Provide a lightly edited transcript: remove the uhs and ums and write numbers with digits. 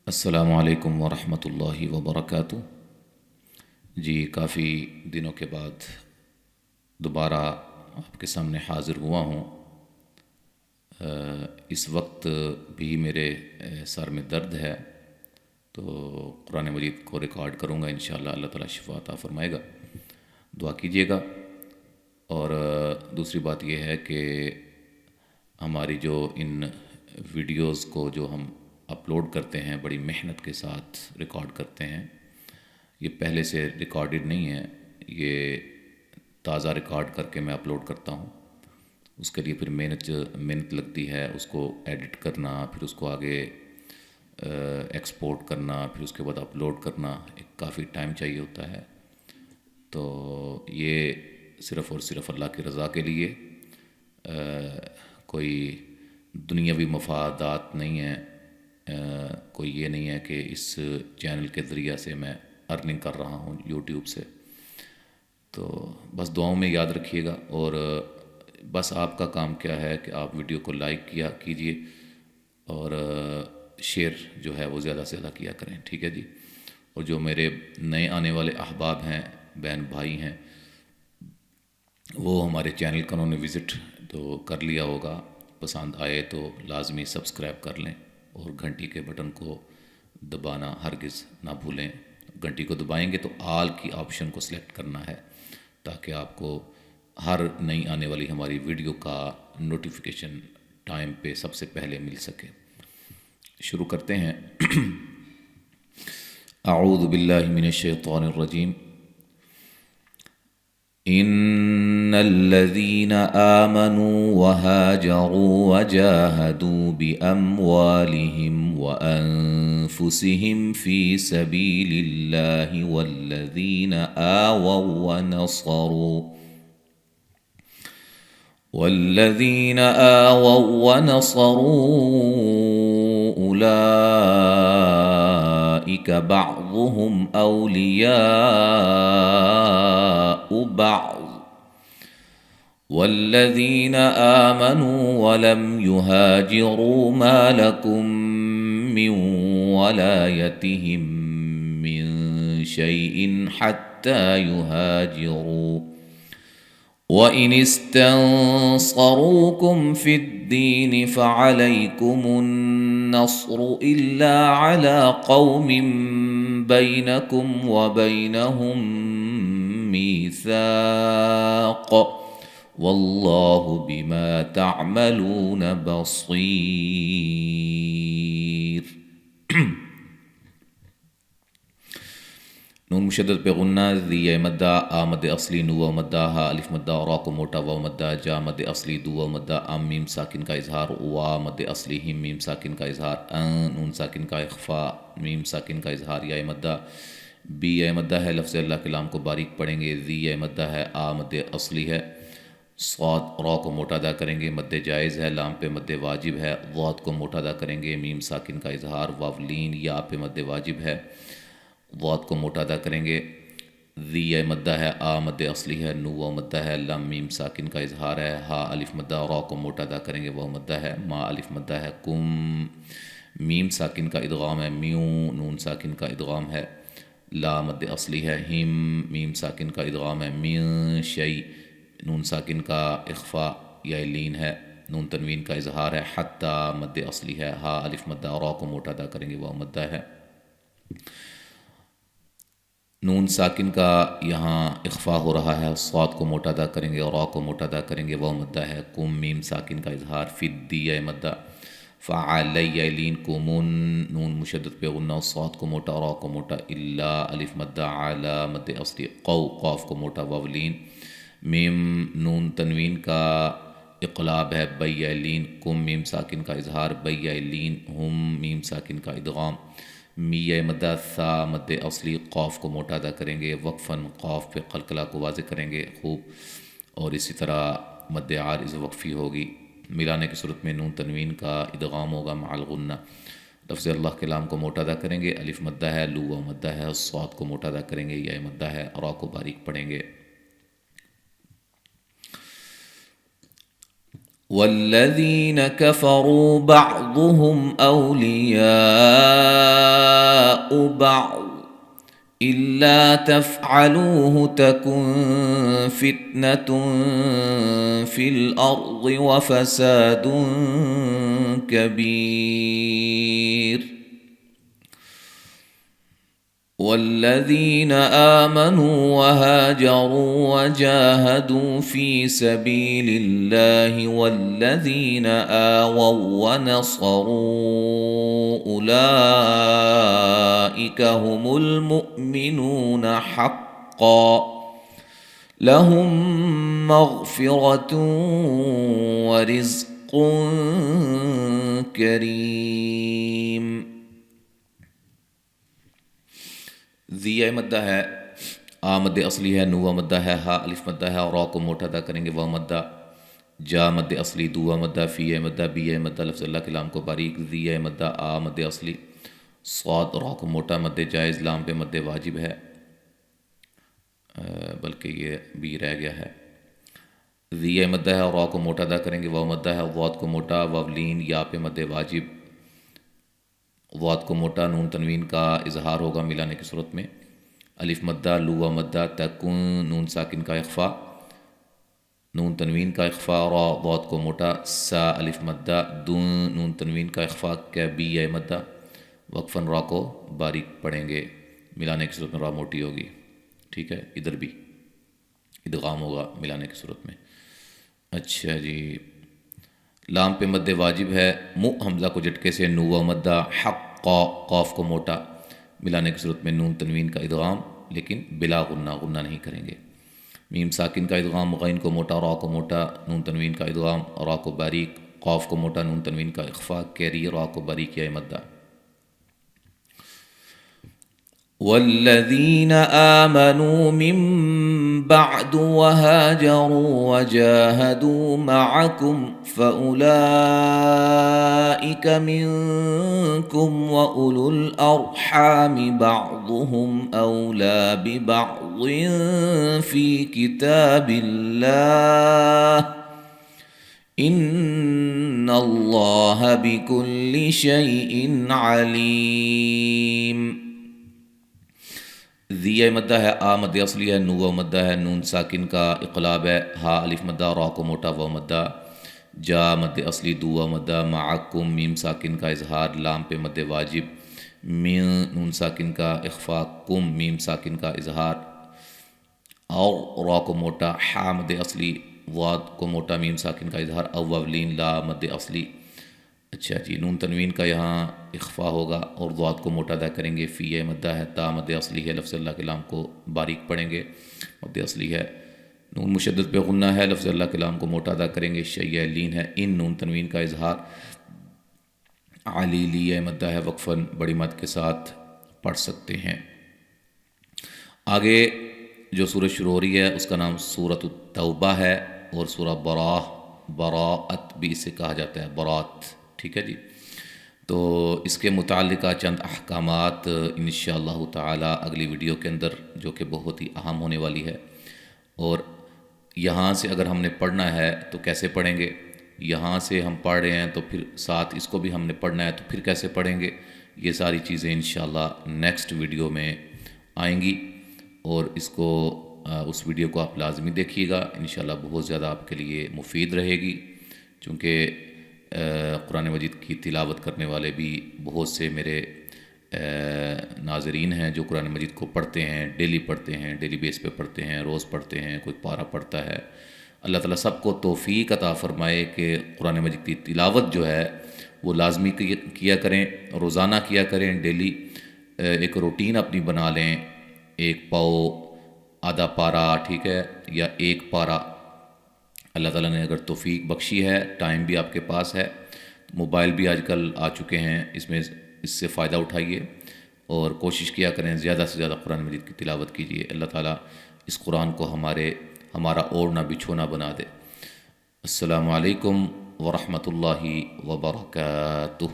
السلام علیکم ورحمۃ اللہ وبرکاتہ۔ جی کافی دنوں کے بعد دوبارہ آپ کے سامنے حاضر ہوا ہوں۔ اس وقت بھی میرے سر میں درد ہے، تو قرآن مجید کو ریکارڈ کروں گا انشاءاللہ، اللہ تعالیٰ شفا عطا فرمائے گا، دعا کیجیے گا۔ اور دوسری بات یہ ہے کہ ہماری جو ان ویڈیوز کو جو ہم اپلوڈ کرتے ہیں بڑی محنت کے ساتھ ریکارڈ کرتے ہیں، یہ پہلے سے ریکارڈڈ نہیں ہے، یہ تازہ ریکارڈ کر کے میں اپلوڈ کرتا ہوں۔ اس کے لیے پھر محنت لگتی ہے، اس کو ایڈٹ کرنا، پھر اس کو آگے ایکسپورٹ کرنا، پھر اس کے بعد اپلوڈ کرنا، ایک کافی ٹائم چاہیے ہوتا ہے۔ تو یہ صرف اور صرف اللہ کی رضا کے لیے، کوئی دنیاوی مفادات نہیں ہے، کوئی یہ نہیں ہے کہ اس چینل کے ذریعہ سے میں ارننگ کر رہا ہوں یوٹیوب سے۔ تو بس دعاؤں میں یاد رکھیے گا، اور بس آپ کا کام کیا ہے کہ آپ ویڈیو کو لائک کیجئے اور شیئر جو ہے وہ زیادہ سے زیادہ کیا کریں، ٹھیک ہے جی۔ اور جو میرے نئے آنے والے احباب ہیں، بہن بھائی ہیں، وہ ہمارے چینل کا انہوں نے وزٹ تو کر لیا ہوگا، پسند آئے تو لازمی سبسکرائب کر لیں، اور گھنٹی کے بٹن کو دبانا ہرگز نہ بھولیں۔ گھنٹی کو دبائیں گے تو آل کی آپشن کو سلیکٹ کرنا ہے، تاکہ آپ کو ہر نئی آنے والی ہماری ویڈیو کا نوٹیفیکیشن ٹائم پہ سب سے پہلے مل سکے۔ شروع کرتے ہیں۔ اعوذ باللہ من الشیطان الرجیم۔ ان الذين آمنوا وهاجروا وجاهدوا بأموالهم وأنفسهم في سبيل الله والذين آووا ونصروا أولئك بعضهم أولياء بعض والذين آمنوا ولم يهاجروا ما لكم من ولايتهم من شيء حتى يهاجروا وإن استنصروكم في الدين فعليكم النصر إلا على قوم بينكم وبينهم ميثاق والله بما تعملون بصير۔ نون مشدد پہ غنہ، لیے مدہ، آ مد اصلی، نو مدہ، ہا الف مدہ، را کو موٹا، و مدہ، جا مد اصلی، دو مدہ، ام میم ساکن کا اظہار، وا مد اصلی، ہم میم ساکن کا اظہار، نون ساکن کا اخفا، میم ساکن کا اظہار، یا مدہ، بی یا مدہ ہے، لفظ اللہ کے لام کو باریک پڑھیں گے، زی یا مدہ ہے، آ مد اصلی ہے، صاد را کو موٹا ادا کریں گے، مد جائز ہے، لام پہ مد واجب ہے، ضاد کو موٹا ادا کریں گے، میم ساکن کا اظہار، واو لین، یا پہ مد واجب ہے، ضاد کو موٹا ادا کریں گے، ذی مدہ ہے، آ مد اصلی ہے، نو مدہ ہے، لم میم ساکن کا اظہار ہے، ہا الف مدہ، را کو موٹا ادا کریں گے، وہ مدہ ہے، ما الف مدہ ہے، کم میم ساکن کا ادغام ہے، میوں نون ساکن کا ادغام ہے، لا مد اصلی ہے، ہم میم ساکن کا ادغام ہے، من شیء نون ساکن کا اخفا یا لین ہے، نون تنوین کا اظہار ہے، حتی مد اصلی ہے، ہا الف مدہ، را کو موٹا ادا کریں گے، وہ مدہ ہے، نون ساکن کا یہاں اخفا ہو رہا ہے، صاد کو موٹا ادا کریں گے، اور را کو موٹا ادا کریں گے، وہ مدہ ہے، کم میم ساکن کا اظہار، فدی یا مدہ، فعلی لین کمن نون مشدد پہ غنہ، صاد کو موٹا، را کو موٹا، الا الف مدہ، علی مد اصلی، قو قاف کو موٹا، واو لین، میم نون تنوین کا اقلاب ہے، بی لین، کم میم ساکن کا اظہار، بی لین، ہم میم ساکن کا ادغام، می مدہ، ثا مد اصلی، قاف کو موٹا ادا کریں گے، وقفاً قاف پہ قلقلہ کو واضح کریں گے خوب، اور اسی طرح مد عارض وقفی ہوگی، ملانے کی صورت میں نون تنوین کا ادغام ہوگا مع الغنہ، لفظ اللہ کے لام کو موٹا ادا کریں گے، الف مدہ ہے، لو مدہ ہے، صاد کو موٹا ادا کریں گے، یا مدہ ہے، را کو باریک پڑھیں گے، والذین کفروا بعضهم اولیاء بعض إلا تفعلوه تكن فتنة في الأرض وفساد كبير والذين آمنوا وهاجروا وجاهدوا في سبيل الله والذين آووا ونصروا أولئك هم المؤمنون حقا لهم مغفرة ورزق كريم. ذیہ مدہ ہے، آ مد اصلی ہے، نو مدہ ہے، ہا الف مدہ ہے، اور را کو موٹا ادا کریں گے، و مدہ، جا مد اصلی، دو مدہ، فی مدہ، بی مدہ، لفظ اللہ کے لام کو باریک، ذیہ مدہ، آ مد اصلی، صاد را کو موٹا مد جائز، لام پہ مد واجب ہے، بلکہ یہ بھی رہ گیا ہے. ذیہ مدہ ہے اور را کو موٹا ادا کریں گے، و مدہ ہے، ضاد کو موٹا، وولین یا پہ مد واجب، ضاد کو موٹا، نون تنوین کا اظہار ہوگا ملانے کی صورت میں، الف مدہ، لو مدہ، تکن، نون ساکن کا اخفا، نون تنوین کا اخفا، را ضاد کو موٹا، سا الف مدہ، دون نون تنوین کا اخفا، بی مدہ، وقفاً را کو باریک پڑھیں گے، ملانے کی صورت میں را موٹی ہوگی. ٹھیک ہے، ادھر بھی ادغام ہوگا ملانے کی صورت میں. اچھا جی، لام پہ مد واجب ہے، مو حمزہ کو جھٹکے سے، نو مدہ، حق قاف کو موٹا، ملانے کی صورت میں نون تنوین کا ادغام، لیکن بلا غنہ، غنہ نہیں کریں گے. میم ساکن کا ادغام، غین کو موٹا، را کو موٹا، نون تنوین کا ادغام، را کو باریک، قاف کو موٹا، نون تنوین کا اخفا، کیری، را کو باریک یا مدہ. والذین آمنوا من بعد وهاجروا وجاهدوا معكم فأولئك منكم وأولو الأرحام بعضهم أولى ببعض في كتاب الله إن الله بكل شيء عليم. ذیہ مدہ ہے، آ مد اصلی ہے، نو مدہ ہے، نون ساکن کا اقلاب ہے، ہا الف مدہ، را کو موٹا، و مدہ، جا مد اصلی، دو مدہ، معکم میم ساکن کا اظہار، لام پہ مد واجب، من نون ساکن کا اخفا، کم میم ساکن کا اظہار، اور را کو موٹا، حا مد اصلی، واد کو موٹا، میم ساکن کا اظہار، اولین لا مد اصلی. اچھا جی، نون تنوین کا یہاں اخفا ہوگا اور ضاد کو موٹا ادا کریں گے، فی مدہ ہے، تا مد اصلی ہے، لفظ اللہ کے لام کو باریک پڑھیں گے، مد اصلی ہے، نون مشدد پہ غنہ ہے، لفظ اللہ کے لام کو موٹا ادا کریں گے، شیء لین ہے، ان نون تنوین کا اظہار، علی لیے مدہ ہے، وقفاً بڑی مد کے ساتھ پڑھ سکتے ہیں. آگے جو سورہ شروع ہو رہی ہے اس کا نام سورۃ التوبہ ہے، اور سورہ براءت بھی اسے کہا جاتا ہے، برات. ٹھیک ہے جی، تو اس کے متعلقہ چند احکامات انشاءاللہ تعالی اگلی ویڈیو کے اندر، جو کہ بہت ہی اہم ہونے والی ہے. اور یہاں سے اگر ہم نے پڑھنا ہے تو کیسے پڑھیں گے، یہاں سے ہم پڑھ رہے ہیں تو پھر ساتھ اس کو بھی ہم نے پڑھنا ہے تو پھر کیسے پڑھیں گے، یہ ساری چیزیں انشاءاللہ نیکسٹ ویڈیو میں آئیں گی. اور اس ویڈیو کو آپ لازمی دیکھیے گا، انشاءاللہ بہت زیادہ آپ کے لیے مفید رہے گی، چونکہ قرآن مجید کی تلاوت کرنے والے بھی بہت سے میرے ناظرین ہیں جو قرآن مجید کو پڑھتے ہیں، ڈیلی بیس پہ پڑھتے ہیں، روز پڑھتے ہیں، کوئی پارہ پڑھتا ہے. اللہ تعالیٰ سب کو توفیق عطا فرمائے کہ قرآن مجید کی تلاوت جو ہے وہ لازمی کیا کریں، روزانہ کیا کریں، ڈیلی ایک روٹین اپنی بنا لیں، ایک پاؤ، آدھا پارہ، ٹھیک ہے، یا ایک پارہ. اللہ تعالیٰ نے اگر توفیق بخشی ہے، ٹائم بھی آپ کے پاس ہے، موبائل بھی آج کل آ چکے ہیں، اس سے فائدہ اٹھائیے اور کوشش کیا کریں زیادہ سے زیادہ قرآن مجید کی تلاوت کیجیے. اللہ تعالیٰ اس قرآن کو ہمارا اوڑھنا بچھونا بنا دے. السلام علیکم ورحمۃ اللہ وبرکاتہ.